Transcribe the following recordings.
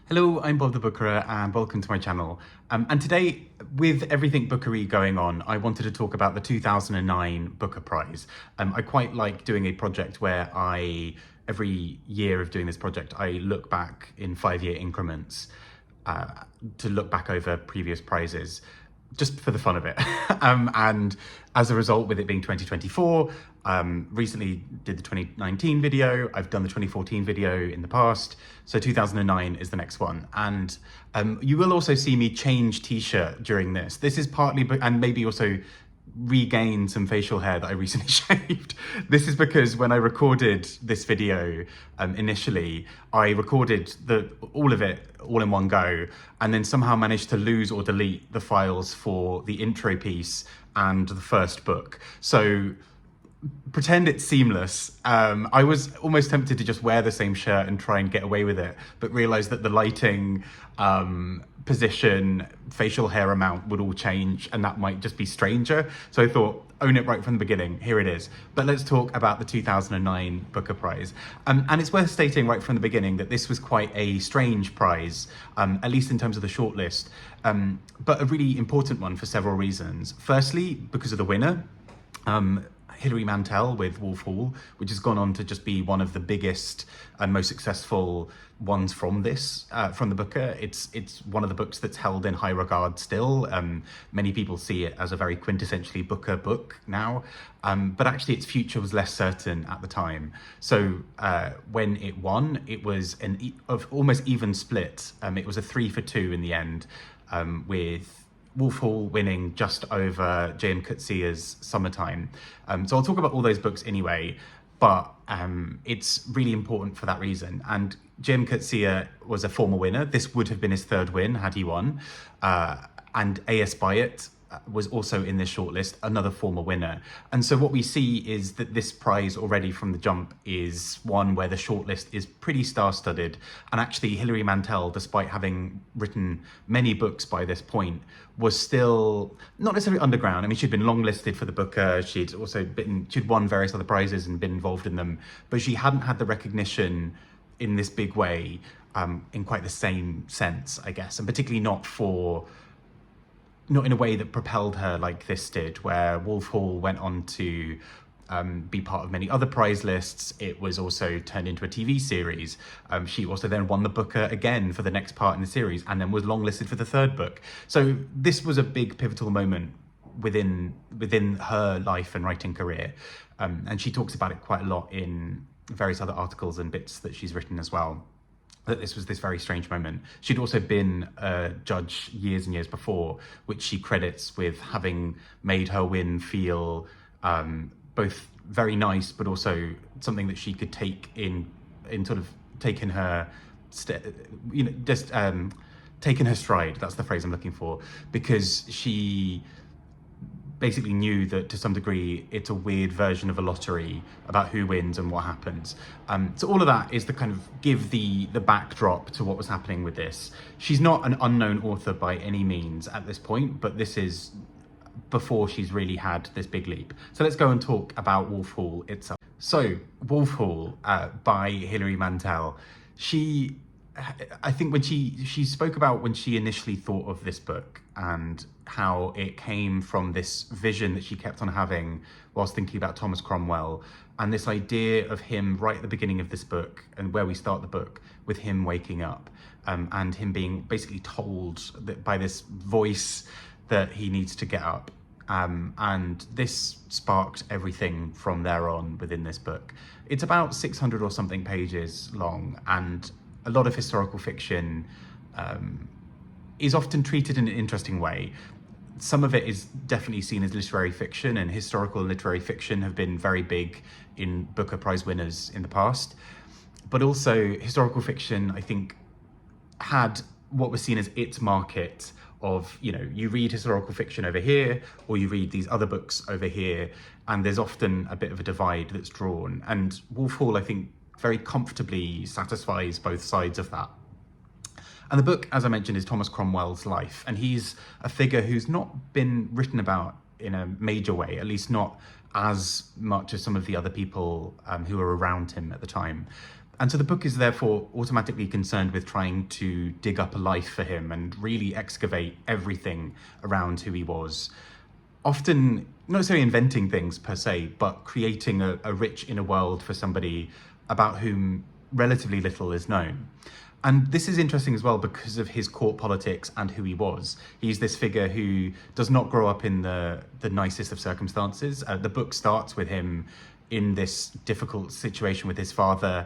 Hello, I'm Bob the Bookerer and welcome to my channel. And today, with everything bookery going on, I wanted to talk about the 2009 Booker Prize. I quite like doing a project where every year of doing this project, I look back in 5-year increments to look back over previous prizes, just for the fun of it. And as a result, with it being 2024, recently did the 2019 video, I've done the 2014 video in the past, so 2009 is the next one. And you will also see me change t-shirt during this. This is partly, and maybe also regain some facial hair that I recently shaved. This is because when I recorded this video initially, I recorded all of it all in one go, and then somehow managed to lose or delete the files for the intro piece and the first book. So pretend it's seamless. I was almost tempted to just wear the same shirt and try and get away with it, but realized that the lighting, position, facial hair amount would all change, and that might just be stranger. So I thought, own it right from the beginning. Here it is. But let's talk about the 2009 Booker Prize. And it's worth stating right from the beginning that this was quite a strange prize, at least in terms of the shortlist, but a really important one for several reasons. Firstly, because of the winner. Hilary Mantel with Wolf Hall, which has gone on to just be one of the biggest and most successful ones from the Booker. It's one of the books that's held in high regard still. Many people see it as a very quintessentially Booker book now, but actually its future was less certain at the time. So when it won, it was of almost even split. It was a 3-for-2 in the end, with Wolf Hall winning just over Coetzee's Summertime. So I'll talk about all those books anyway, but it's really important for that reason. And Coetzee was a former winner. This would have been his third win had he won. And A.S. Byatt was also in this shortlist, another former winner. And so what we see is that this prize already from the jump is one where the shortlist is pretty star-studded. And actually Hilary Mantel, despite having written many books by this point, was still not necessarily underground. I mean, she'd been longlisted for the Booker, she'd won various other prizes and been involved in them, but she hadn't had the recognition in this big way, in quite the same sense, I guess, and particularly not in a way that propelled her like this did, where Wolf Hall went on to be part of many other prize lists. It was also turned into a TV series. She also then won the Booker again for the next part in the series, and then was longlisted for the third book. So this was a big pivotal moment within her life and writing career. And she talks about it quite a lot in various other articles and bits that she's written as well, that this was this very strange moment. She'd also been a judge years and years before, which she credits with having made her win feel both very nice, but also something that she could take in sort of taking her, taking her stride. That's the phrase I'm looking for, because she basically knew that to some degree it's a weird version of a lottery about who wins and what happens. So all of that is to kind of give the backdrop to what was happening with this. She's not an unknown author by any means at this point, but this is before she's really had this big leap. So let's go and talk about Wolf Hall itself. So Wolf Hall by Hilary Mantel. I think when she spoke about when she initially thought of this book and how it came from this vision that she kept on having whilst thinking about Thomas Cromwell, and this idea of him right at the beginning of this book and where we start the book with him waking up, and him being basically told that by this voice that he needs to get up. And this sparked everything from there on within this book. It's about 600 or something pages long, and a lot of historical fiction is often treated in an interesting way. Some of it is definitely seen as literary fiction, and historical and literary fiction have been very big in Booker Prize winners in the past. But also historical fiction, I think, had what was seen as its market of, you read historical fiction over here, or you read these other books over here, and there's often a bit of a divide that's drawn. And Wolf Hall, I think, very comfortably satisfies both sides of that. And the book, as I mentioned, is Thomas Cromwell's life, and he's a figure who's not been written about in a major way, at least not as much as some of the other people who were around him at the time. And so the book is therefore automatically concerned with trying to dig up a life for him and really excavate everything around who he was. Often not necessarily inventing things per se, but creating a rich inner world for somebody about whom relatively little is known. And this is interesting as well because of his court politics and who he was. He's this figure who does not grow up in the nicest of circumstances. The book starts with him in this difficult situation with his father,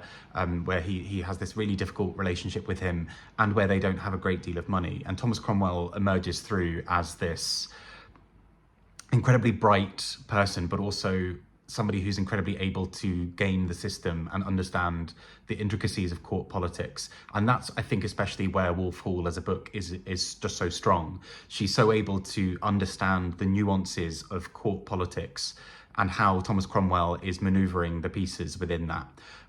where he has this really difficult relationship with him and where they don't have a great deal of money. And Thomas Cromwell emerges through as this incredibly bright person, but also somebody who's incredibly able to game the system and understand the intricacies of court politics. And that's, I think, especially where Wolf Hall as a book is just so strong. She's so able to understand the nuances of court politics and how Thomas Cromwell is maneuvering the pieces within that.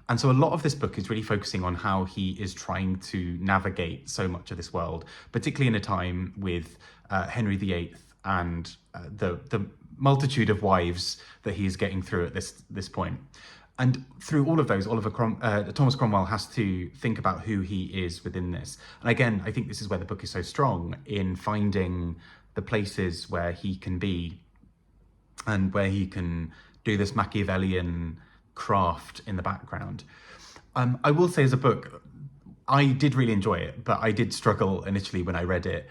And so a lot of this book is really focusing on how he is trying to navigate so much of this world, particularly in a time with Henry VIII and the multitude of wives that he is getting through at this point. And through all of those, Thomas Cromwell has to think about who he is within this. And again, I think this is where the book is so strong, in finding the places where he can be and where he can do this Machiavellian craft in the background. I will say, as a book, I did really enjoy it, but I did struggle initially when I read it,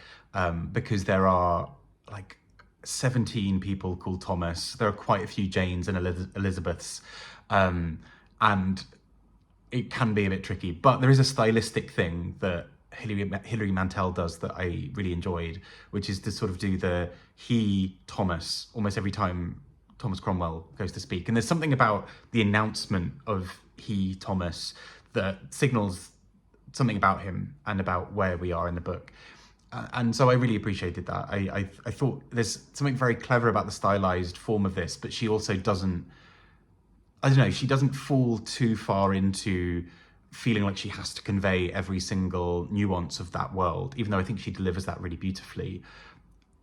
because there are like 17 people called Thomas. There are quite a few Janes and Elizabeths, and it can be a bit tricky. But there is a stylistic thing that Hilary Mantel does that I really enjoyed, which is to sort of do the he Thomas almost every time Thomas Cromwell goes to speak. And there's something about the announcement of he Thomas that signals something about him and about where we are in the book. And so I really appreciated that. I thought there's something very clever about the stylized form of this, but she also doesn't, I don't know, she doesn't fall too far into feeling like she has to convey every single nuance of that world, even though I think she delivers that really beautifully.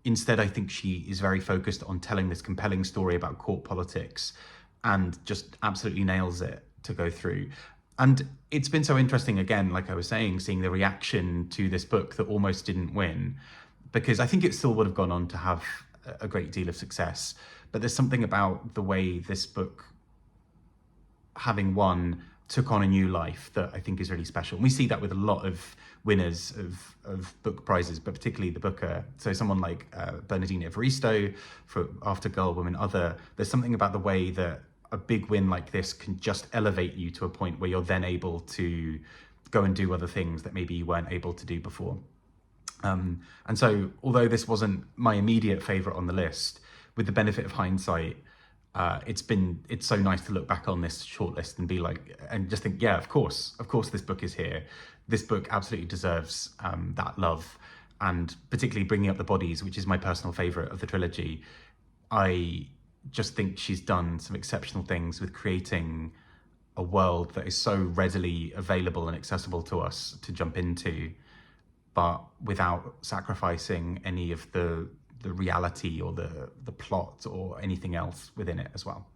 Instead, I think she is very focused on telling this compelling story about court politics and just absolutely nails it to go through. And it's been so interesting, again, like I was saying, seeing the reaction to this book that almost didn't win, because I think it still would have gone on to have a great deal of success. But there's something about the way this book, having won, took on a new life that I think is really special. And we see that with a lot of winners of book prizes, but particularly the Booker. So someone like Bernardine Evaristo for After Girl, Woman, Other. There's something about the way that a big win like this can just elevate you to a point where you're then able to go and do other things that maybe you weren't able to do before. And so, although this wasn't my immediate favorite on the list, with the benefit of hindsight, it's so nice to look back on this shortlist and be like, and just think, yeah, of course this book is here. This book absolutely deserves that love. And particularly Bringing Up the Bodies, which is my personal favorite of the trilogy, I just think she's done some exceptional things with creating a world that is so readily available and accessible to us to jump into, but without sacrificing any of the reality or the plot or anything else within it as well.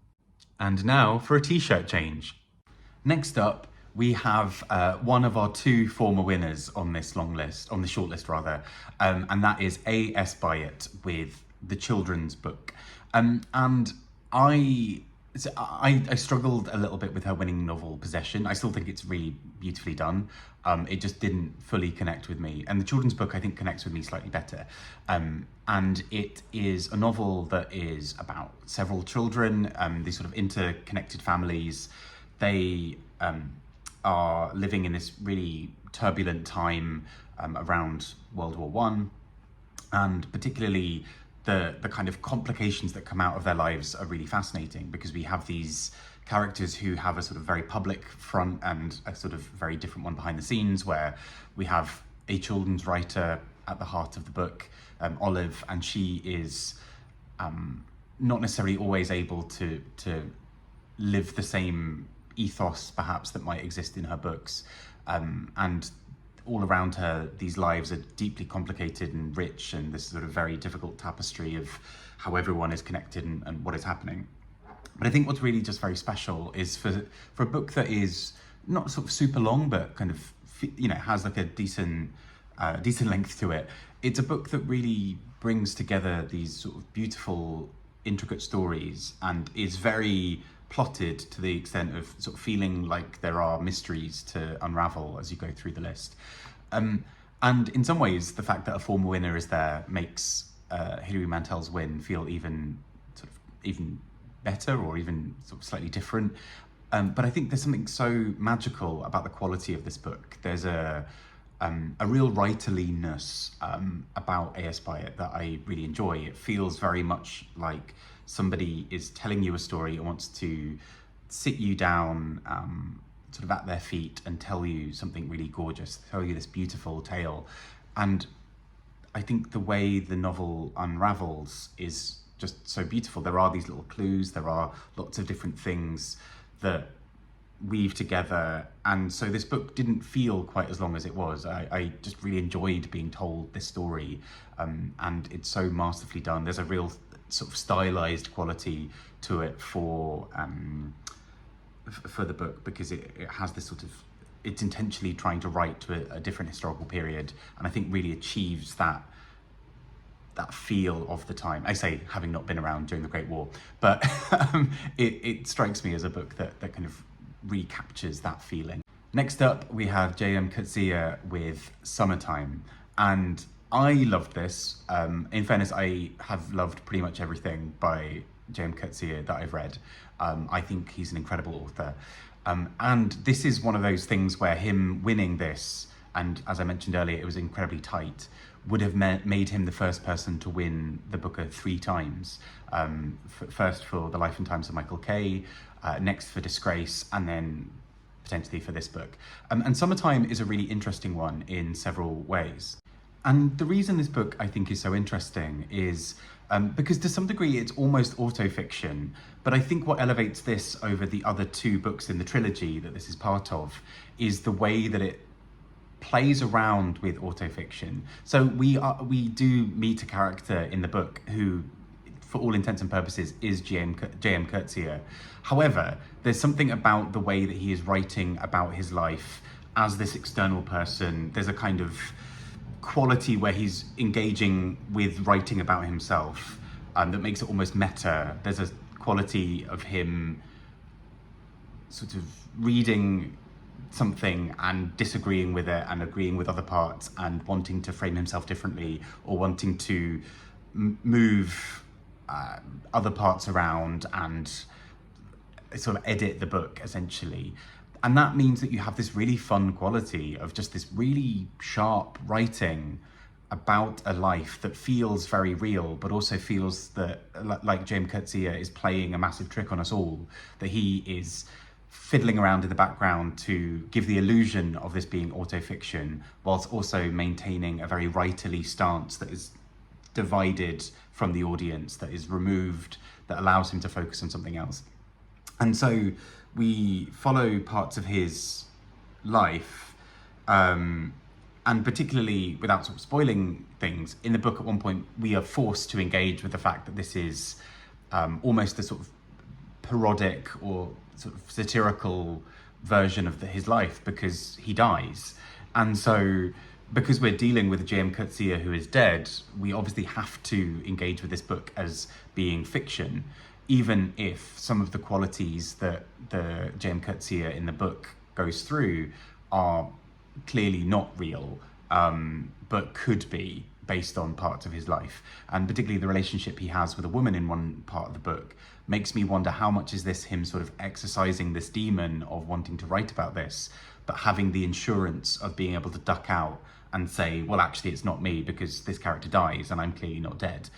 And now for a t-shirt change. Next up, we have one of our two former winners on this long list, on the shortlist rather, and that is A.S. Byatt with The Children's Book. And I struggled a little bit with her winning novel Possession. I still think it's really beautifully done. It just didn't fully connect with me. And The Children's Book, I think, connects with me slightly better. And it is a novel that is about several children, these sort of interconnected families. They are living in this really turbulent time around World War One, and particularly the kind of complications that come out of their lives are really fascinating, because we have these characters who have a sort of very public front and a sort of very different one behind the scenes, where we have a children's writer at the heart of the book, Olive, and she is not necessarily always able to live the same ethos perhaps that might exist in her books, and all around her, these lives are deeply complicated and rich, and this sort of very difficult tapestry of how everyone is connected and what is happening. But I think what's really just very special is for a book that is not sort of super long, but kind of, has like a decent length to it. It's a book that really brings together these sort of beautiful, intricate stories and is very plotted to the extent of sort of feeling like there are mysteries to unravel as you go through the list. And in some ways, the fact that a former winner is there makes Hilary Mantel's win feel even better, or even sort of slightly different. But I think there's something so magical about the quality of this book. There's a real writerliness about A.S. Byatt that I really enjoy. It feels very much like somebody is telling you a story and wants to sit you down sort of at their feet and tell you something really gorgeous, tell you this beautiful tale. And I think the way the novel unravels is just so beautiful. There are these little clues, there are lots of different things that weave together, and so this book didn't feel quite as long as it was. I just really enjoyed being told this story, and it's so masterfully done. There's a real sort of stylized quality to it for the book, because it has this sort of, it's intentionally trying to write to a different historical period, and I think really achieves that feel of the time. I say, having not been around during the Great War, but it strikes me as a book that kind of recaptures that feeling. Next up, we have J.M. Coetzee with Summertime, and I loved this. In fairness, I have loved pretty much everything by J.M. Coetzee that I've read. I think he's an incredible author. And this is one of those things where him winning this, and as I mentioned earlier, it was incredibly tight, would have made him the first person to win the Booker 3 times. First for The Life and Times of Michael Kay, next for Disgrace, and then potentially for this book. And Summertime is a really interesting one in several ways. And the reason this book I think is so interesting is because to some degree it's almost autofiction, but I think what elevates this over the other 2 books in the trilogy that this is part of is the way that it plays around with autofiction. So we do meet a character in the book who, for all intents and purposes, is J.M. Coetzee. However, there's something about the way that he is writing about his life as this external person. There's a kind of quality where he's engaging with writing about himself that makes it almost meta. There's a quality of him sort of reading something and disagreeing with it and agreeing with other parts and wanting to frame himself differently, or wanting to move other parts around and sort of edit the book essentially. And that means that you have this really fun quality of just this really sharp writing about a life that feels very real, but also feels that, like J.M. Coetzee is playing a massive trick on us all, that he is fiddling around in the background to give the illusion of this being autofiction, whilst also maintaining a very writerly stance that is divided from the audience, that is removed, that allows him to focus on something else. And so we follow parts of his life, and particularly, without sort of spoiling things, in the book at one point we are forced to engage with the fact that this is almost a sort of parodic or sort of satirical version of his life, because he dies. And so, because we're dealing with a J.M. Coetzee who is dead, we obviously have to engage with this book as being fiction, even if some of the qualities that the J.M. Coetzee in the book goes through are clearly not real, but could be based on parts of his life. And particularly the relationship he has with a woman in one part of the book makes me wonder, how much is this him sort of exercising this demon of wanting to write about this, but having the insurance of being able to duck out and say, well, actually it's not me, because this character dies and I'm clearly not dead.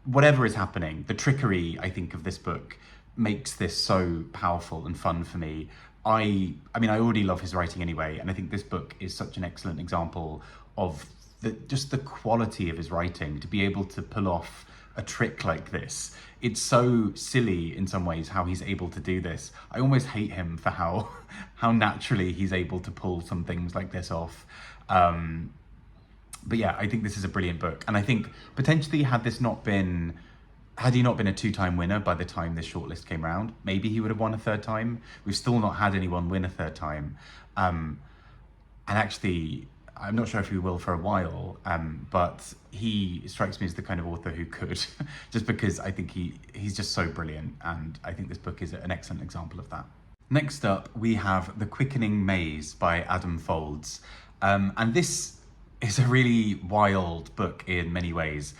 Whatever is happening, the trickery, I think, of this book makes this so powerful and fun for me. I mean, I already love his writing anyway, and I think this book is such an excellent example of just the quality of his writing, to be able to pull off a trick like this. It's so silly in some ways how he's able to do this. I almost hate him for how naturally he's able to pull some things like this off. But yeah, I think this is a brilliant book. And I think potentially, had this not been Had he not been a two-time winner by the time this shortlist came around, maybe he would have won a third time. We've still not had anyone win a third time. And actually, I'm not sure if he will for a while, but he strikes me as the kind of author who could, just because I think he's just so brilliant, and I think this book is an excellent example of that. Next up, we have The Quickening Maze by Adam Foulds. And this is a really wild book in many ways.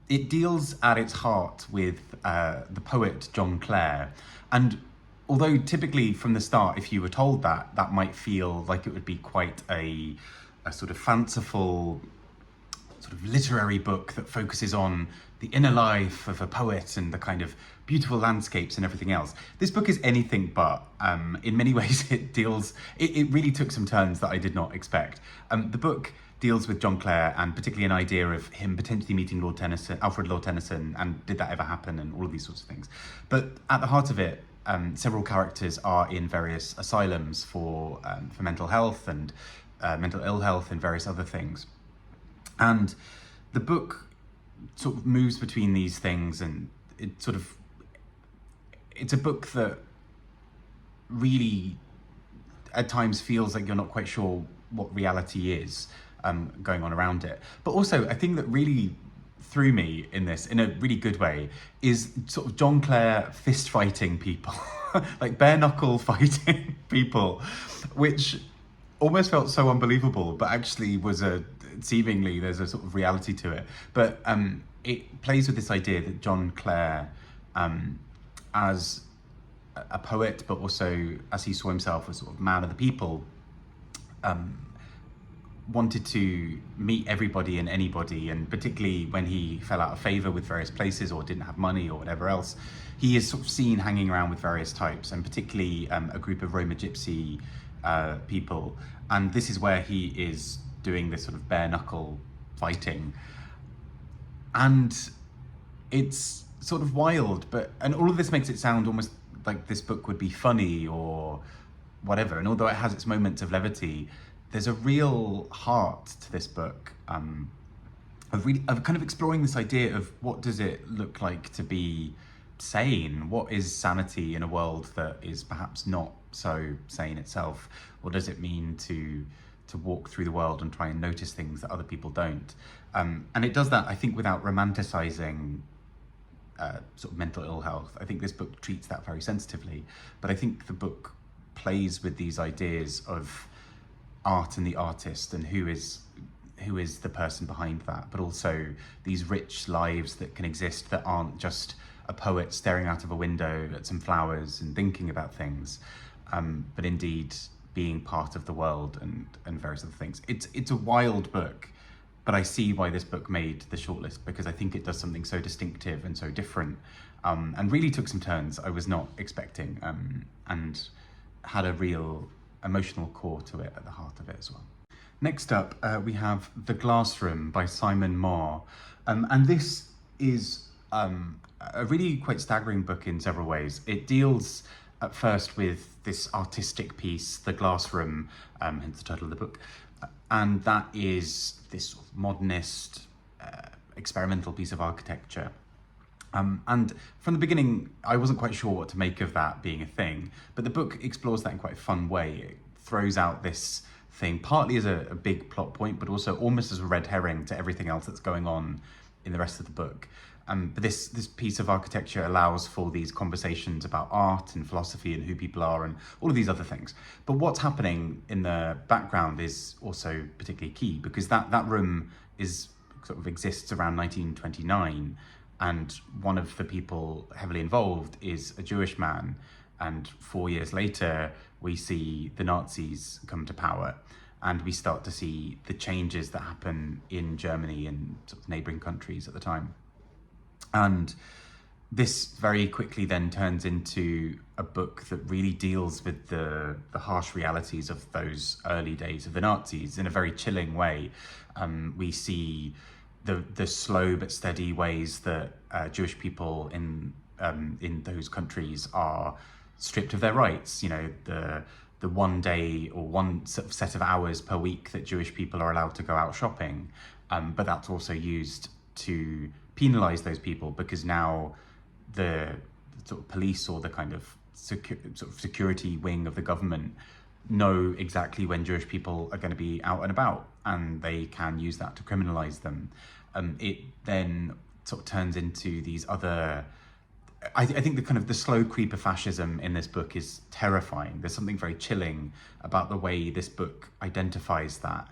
It deals at its heart with the poet John Clare. And although typically from the start, if you were told that, that might feel like it would be quite a sort of fanciful, sort of literary book that focuses on the inner life of a poet and the kind of beautiful landscapes and everything else. This book is anything but. In many ways, it really took some turns that I did not expect. The book deals with John Clare, and particularly an idea of him potentially meeting Alfred Lord Tennyson, and did that ever happen, and all of these sorts of things. But at the heart of it, several characters are in various asylums for mental health and mental ill health and various other things. And the book sort of moves between these things, and it's a book that really at times feels like you're not quite sure what reality is going on around it. But also, a thing that really threw me in this, in a really good way, is sort of John Clare fist fighting people, like bare knuckle fighting people, which almost felt so unbelievable, but actually was seemingly there's a sort of reality to it. But it plays with this idea that John Clare, as a poet, but also as he saw himself as sort of man of the people, wanted to meet everybody and anybody, and particularly when he fell out of favour with various places or didn't have money or whatever else, he is sort of seen hanging around with various types, and particularly a group of Roma Gypsy people. And this is where he is doing this sort of bare knuckle fighting. And it's sort of wild, and all of this makes it sound almost like this book would be funny or whatever. And although it has its moments of levity, there's a real heart to this book, of kind of exploring this idea of what does it look like to be sane? What is sanity in a world that is perhaps not so sane itself? What does it mean to walk through the world and try and notice things that other people don't? And it does that, I think, without romanticizing sort of mental ill health. I think this book treats that very sensitively, but I think the book plays with these ideas of art and the artist, and who is the person behind that, but also these rich lives that can exist that aren't just a poet staring out of a window at some flowers and thinking about things, but indeed being part of the world and various other things. It's a wild book, but I see why this book made the shortlist, because I think it does something so distinctive and so different, and really took some turns I was not expecting, and had a real emotional core to it at the heart of it as well. Next up, we have The Glass Room by Simon Mawer. And this is a really quite staggering book in several ways. It deals at first with this artistic piece, The Glass Room, hence the title of the book. And that is this sort of modernist, experimental piece of architecture. And from the beginning, I wasn't quite sure what to make of that being a thing, but the book explores that in quite a fun way. It throws out this thing partly as a big plot point, but also almost as a red herring to everything else that's going on in the rest of the book. But this piece of architecture allows for these conversations about art and philosophy and who people are and all of these other things. But what's happening in the background is also particularly key, because that room sort of exists around 1929. And one of the people heavily involved is a Jewish man. And 4 years later, we see the Nazis come to power. And we start to see the changes that happen in Germany and sort of neighbouring countries at the time. And this very quickly then turns into a book that really deals with the harsh realities of those early days of the Nazis in a very chilling way. We see the slow but steady ways that Jewish people in those countries are stripped of their rights. You know, the 1 day or one sort of set of hours per week that Jewish people are allowed to go out shopping, but that's also used to penalise those people, because now the sort of police or the kind of security wing of the government know exactly when Jewish people are going to be out and about, and they can use that to criminalise them. It then sort of turns into these other... I think the slow creep of fascism in this book is terrifying. There's something very chilling about the way this book identifies that.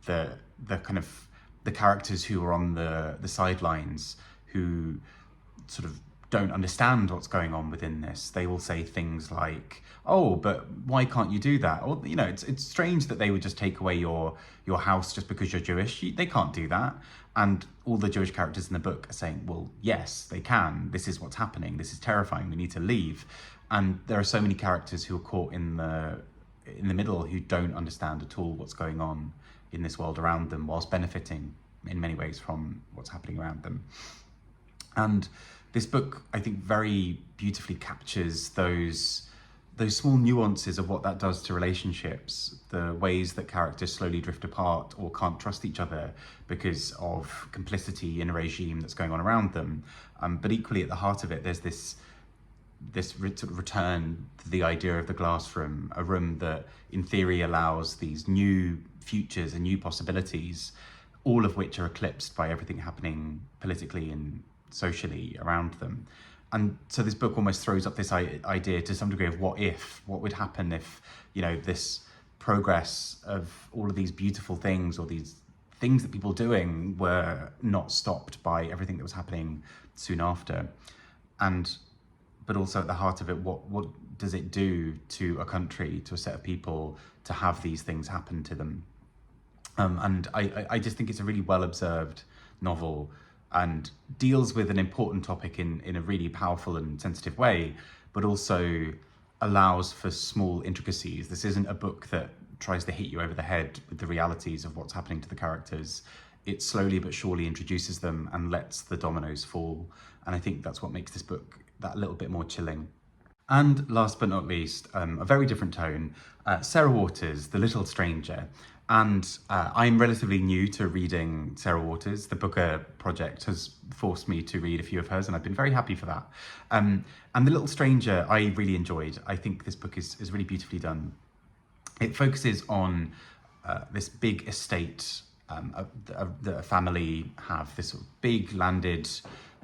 The characters who are on the sidelines, who sort of don't understand what's going on within this, they will say things like, "Oh, but why can't you do that?" Or, it's strange that they would just take away your house just because you're Jewish. They can't do that. And all the Jewish characters in the book are saying, well, yes, they can. This is what's happening. This is terrifying. We need to leave. And there are so many characters who are caught in the middle, who don't understand at all what's going on in this world around them, whilst benefiting in many ways from what's happening around them. And this book, I think, very beautifully captures those small nuances of what that does to relationships, the ways that characters slowly drift apart or can't trust each other because of complicity in a regime that's going on around them. But equally, at the heart of it, there's this return to the idea of the glass room, a room that in theory allows these new futures and new possibilities, all of which are eclipsed by everything happening politically and socially around them. And so this book almost throws up this idea to some degree of what would happen if, this progress of all of these beautiful things, or these things that people are doing, were not stopped by everything that was happening soon after. But also at the heart of it, what does it do to a country, to a set of people, to have these things happen to them? And I just think it's a really well-observed novel, and deals with an important topic in a really powerful and sensitive way, but also allows for small intricacies. This isn't a book that tries to hit you over the head with the realities of what's happening to the characters. It slowly but surely introduces them and lets the dominoes fall. And I think that's what makes this book that little bit more chilling. And last but not least, a very different tone, Sarah Waters' The Little Stranger. And I'm relatively new to reading Sarah Waters. The Booker Project has forced me to read a few of hers, and I've been very happy for that. And The Little Stranger, I really enjoyed. I think this book is really beautifully done. It focuses on this big estate that a family have, this sort of big landed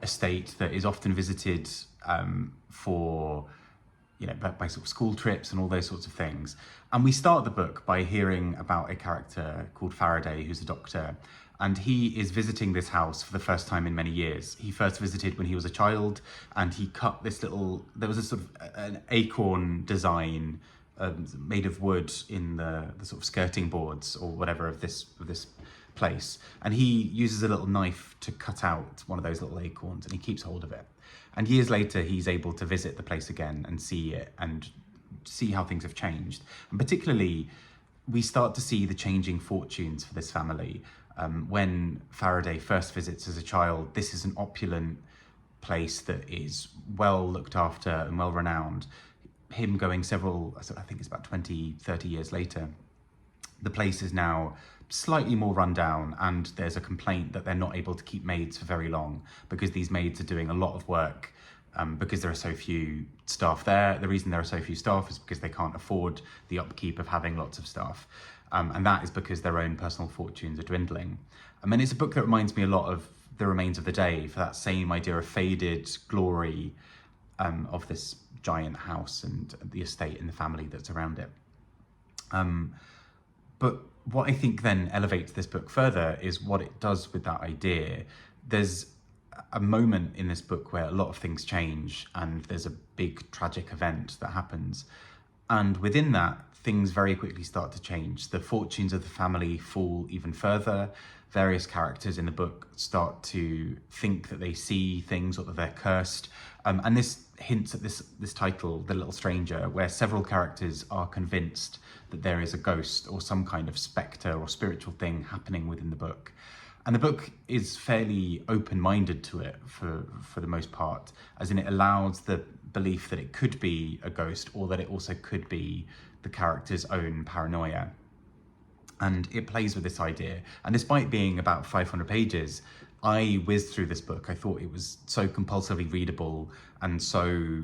estate that is often visited for... by sort of school trips and all those sorts of things. And we start the book by hearing about a character called Faraday, who's a doctor, and he is visiting this house for the first time in many years. He first visited when he was a child, and he cut this there was a sort of an acorn design made of wood in the sort of skirting boards or whatever of this place. And he uses a little knife to cut out one of those little acorns, and he keeps hold of it. And years later, he's able to visit the place again and see it and see how things have changed. And particularly, we start to see the changing fortunes for this family. When Faraday first visits as a child, this is an opulent place that is well looked after and well renowned. Him going I think it's about 20, 30 years later, the place is now slightly more run down, and there's a complaint that they're not able to keep maids for very long because these maids are doing a lot of work because there are so few staff there. The reason there are so few staff is because they can't afford the upkeep of having lots of staff. And that is because their own personal fortunes are dwindling. I mean, it's a book that reminds me a lot of The Remains of the Day, for that same idea of faded glory of this giant house and the estate and the family that's around it. But what I think then elevates this book further is what it does with that idea. There's a moment in this book where a lot of things change, and there's a big tragic event that happens. And within that, things very quickly start to change. The fortunes of the family fall even further. Various characters in the book start to think that they see things or that they're cursed. And this hints at this title, The Little Stranger, where several characters are convinced that there is a ghost or some kind of spectre or spiritual thing happening within the book. And the book is fairly open-minded to it for the most part, as in it allows the belief that it could be a ghost, or that it also could be the character's own paranoia. And it plays with this idea. And despite being about 500 pages, I whizzed through this book. I thought it was so compulsively readable and so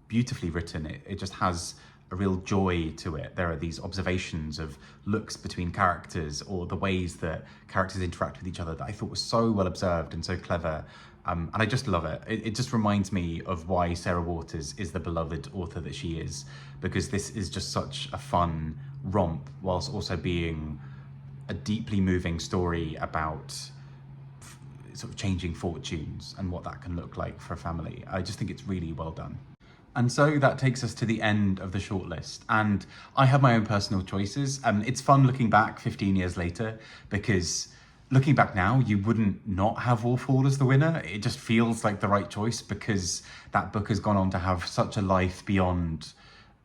beautifully written. It just has a real joy to it. There are these observations of looks between characters or the ways that characters interact with each other that I thought was so well observed and so clever. And I just love it. It just reminds me of why Sarah Waters is the beloved author that she is, because this is just such a fun romp whilst also being a deeply moving story about sort of changing fortunes and what that can look like for a family. I just think it's really well done. And so that takes us to the end of the shortlist. And I have my own personal choices. It's fun looking back 15 years later, because looking back now, you wouldn't not have Wolf Hall as the winner. It just feels like the right choice because that book has gone on to have such a life beyond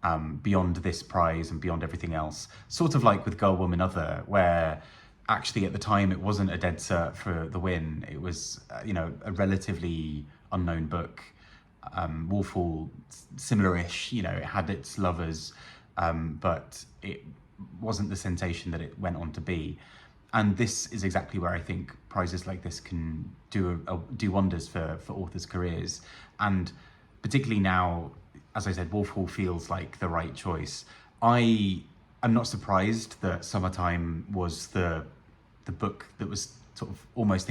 this prize and beyond everything else. Sort of like with Girl, Woman, Other, where actually at the time it wasn't a dead cert for the win. It was, a relatively unknown book. Wolf Hall, similar-ish, it had its lovers, but it wasn't the sensation that it went on to be. And this is exactly where I think prizes like this can do wonders for authors' careers. And particularly now, as I said, Wolf Hall feels like the right choice. I am not surprised that Summertime was the book that was sort of almost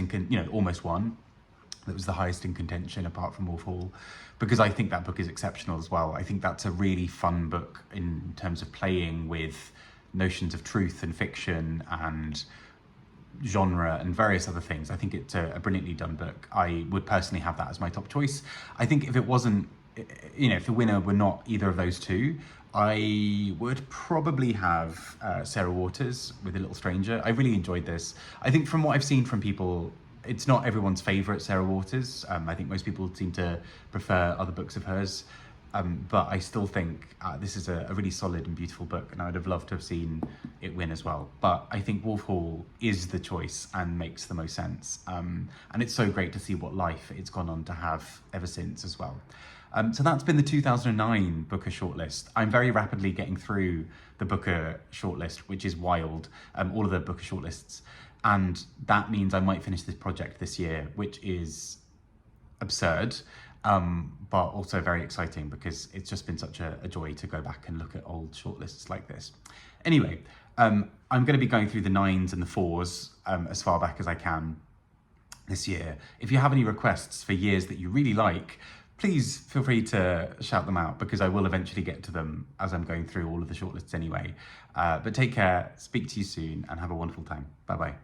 won. That was the highest in contention apart from Wolf Hall, because I think that book is exceptional as well. I think that's a really fun book in terms of playing with notions of truth and fiction and genre and various other things. I think it's a brilliantly done book. I would personally have that as my top choice. I think if it wasn't, if the winner were not either of those two, I would probably have Sarah Waters with A Little Stranger. I really enjoyed this. I think from what I've seen from people, it's not everyone's favourite Sarah Waters. I think most people seem to prefer other books of hers. But I still think this is a really solid and beautiful book, and I would have loved to have seen it win as well. But I think Wolf Hall is the choice and makes the most sense. And it's so great to see what life it's gone on to have ever since as well. So that's been the 2009 Booker shortlist. I'm very rapidly getting through the Booker shortlist, which is wild, all of the Booker shortlists. And that means I might finish this project this year, which is absurd, but also very exciting because it's just been such a joy to go back and look at old shortlists like this. Anyway, I'm going to be going through the 9s and the 4s as far back as I can this year. If you have any requests for years that you really like, please feel free to shout them out, because I will eventually get to them as I'm going through all of the shortlists anyway. But take care, speak to you soon, and have a wonderful time. Bye-bye.